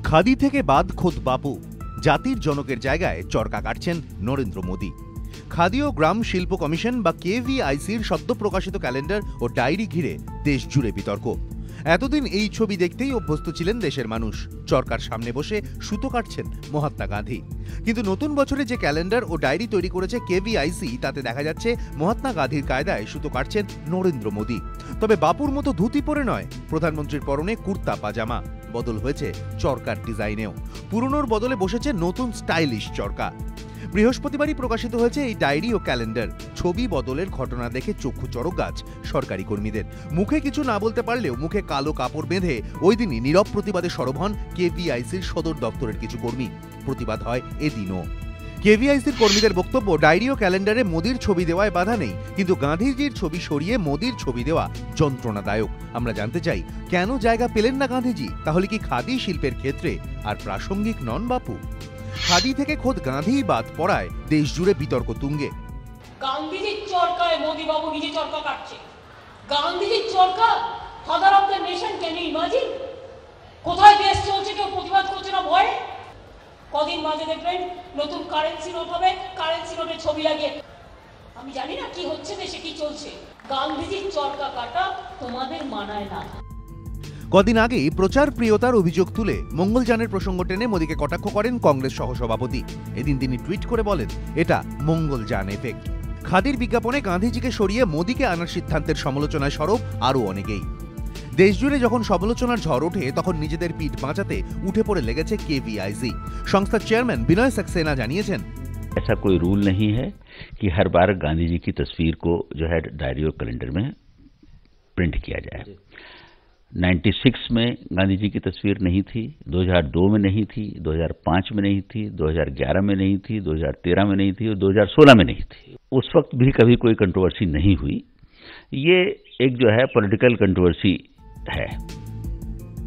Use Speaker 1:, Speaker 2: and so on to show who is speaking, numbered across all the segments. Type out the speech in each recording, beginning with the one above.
Speaker 1: খাদি থেকে বাদ খোদ বাপু, জাতির জনকের জায়গায় চরকা কাটছেন নরেন্দ্র মোদী। খাদি ও গ্রাম শিল্প কমিশন বা কেভিআইসির সদ্য প্রকাশিত ক্যালেন্ডার ও ডায়েরি ঘিরে দেশ জুড়ে বিতর্ক। এতদিন এই ছবি দেখতেই অভ্যস্ত ছিলেন দেশের মানুষ। চরকার সামনে বসে সুতো কাটছেন মহাত্মা গান্ধী। কিন্তু নতুন বছরে যে ক্যালেন্ডার ও ডায়েরি তৈরি করেছে কেভিআইসি, তাতে দেখা যাচ্ছে মহাত্মা গান্ধীর কায়দায় সুতো কাটছেন নরেন্দ্র মোদী। তবে বাপুর মতো ধুতি পরে নয়, প্রধানমন্ত্রীর পরনে কুর্তা পাজামা। বদল হয়েছে চরকার ডিজাইনেও। পুরনোর বদলে বসেছে নতুন স্টাইলিশ চরকা। বৃহস্পতিবারই প্রকাশিত হয়েছে এই ডায়েরি ও ক্যালেন্ডার। ছবি বদলের ঘটনা দেখে চক্ষু চড়ক গাছ সরকারি কর্মীদের। মুখে কিছু না বলতে পারলেও মুখে কালো কাপড় বেঁধে ওই দিনই নীরব প্রতিবাদে সরব হন কেভিআইসির সদর দপ্তরের কিছু কর্মী। প্রতিবাদ হয় এদিনও। কেভিআইসির কর্মীদের বক্তব্য, ডায়েরি ও ক্যালেন্ডারে মোদির ছবি দেওয়ায় বাধা নেই, কিন্তু গান্ধীজির ছবি সরিয়ে মোদির ছবি দেওয়া যন্ত্রণাদায়ক। আমরা জানতে চাই, কেন জায়গা পেলেন না গান্ধীজি? তাহলে কি খাদি শিল্পের ক্ষেত্রে আর প্রাসঙ্গিক নন বাপু? খাদি থেকে খোদ গান্ধীই বাদ পড়ায় দেশ জুড়ে বিতর্ক তুঙ্গে।
Speaker 2: গান্ধীজির চরকায় মোদি বাবু নিজে চরকা কাটছে। গান্ধীজির চরকা, father of the nation, can you imagine? কোথায় দেশ চলছে, কেউ প্রতিবাদ করছে না ভয়ে? কদিন মাঝে দেখবেন নতুন কারেন্সি নোট হবে, কারেন্সি নোটের ছবি লাগিয়ে। আমি জানি না কি হচ্ছে দেশে, কি চলছে। গান্ধীজির চরকা কাটা তোমাদের মানায় না।
Speaker 1: কদিন আগেই প্রচার প্রিয়তার অভিযোগ তুলে মঙ্গলযানের প্রসঙ্গ টেনে মোদীকে কটাক্ষ করেন কংগ্রেস সহসভাপতি। এদিন তিনি টুইট করে বলেন, এটা মঙ্গলযান এফেক্ট। খাদির বিজ্ঞাপনে গান্ধীজিকে সরিয়ে মোদীকে আনার সিদ্ধান্তের সমালোচনায় সরব আরও অনেকেই। দেশজুড়ে যখন সমালোচনার ঝড় ওঠে, তখন নিজেদের পিঠ বাঁচাতে উঠে পড়ে লেগেছে কেভিআইসি। সংস্থার চেয়ারম্যান বিনয় सक्सेना জানিয়েছেন,
Speaker 3: ऐसा कोई रूल नहीं है कि हर बार गांधी जी की तस्वीर को जो है डायरी और कैलेंडर में प्रिंट किया जाए। 96 में गांधी जी की तस्वीर नहीं थी, 2002 में नहीं थी, 2005 में नहीं थी, 2011 में नहीं थी, 2013 में नहीं थी और 2016 में नहीं थी। उस वक्त भी कभी कोई कंट्रोवर्सी नहीं हुई। ये एक जो है पॉलिटिकल कंट्रोवर्सी है।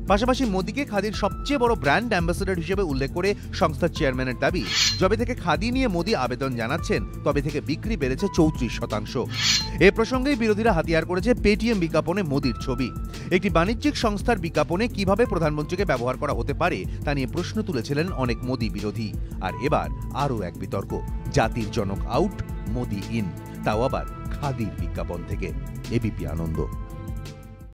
Speaker 1: পাশাপাশি মোদীকে খাদির সবচেয়ে বড় ব্র্যান্ড অ্যাম্বাসেডর হিসেবে উল্লেখ করে সংস্থার চেয়ারম্যানের দাবি, যবে থেকে খাদি নিয়ে মোদী আবেদন জানাচ্ছেন, তবে থেকে বিক্রি বেড়েছে 34%। এ প্রসঙ্গেই বিরোধীরা হাতিয়ার করেছে পেটিএম বিজ্ঞাপনে মোদীর ছবি। একটি বাণিজ্যিক সংস্থার বিজ্ঞাপনে কিভাবে প্রধানমন্ত্রীকে ব্যবহার করা হতে পারে তা নিয়ে প্রশ্ন তুলেছিলেন অনেক মোদী বিরোধী। আর এবার আরও এক বিতর্ক, জাতির জনক আউট, মোদী ইন, তাও আবার খাদির বিজ্ঞাপন থেকে। এবিপি আনন্দ।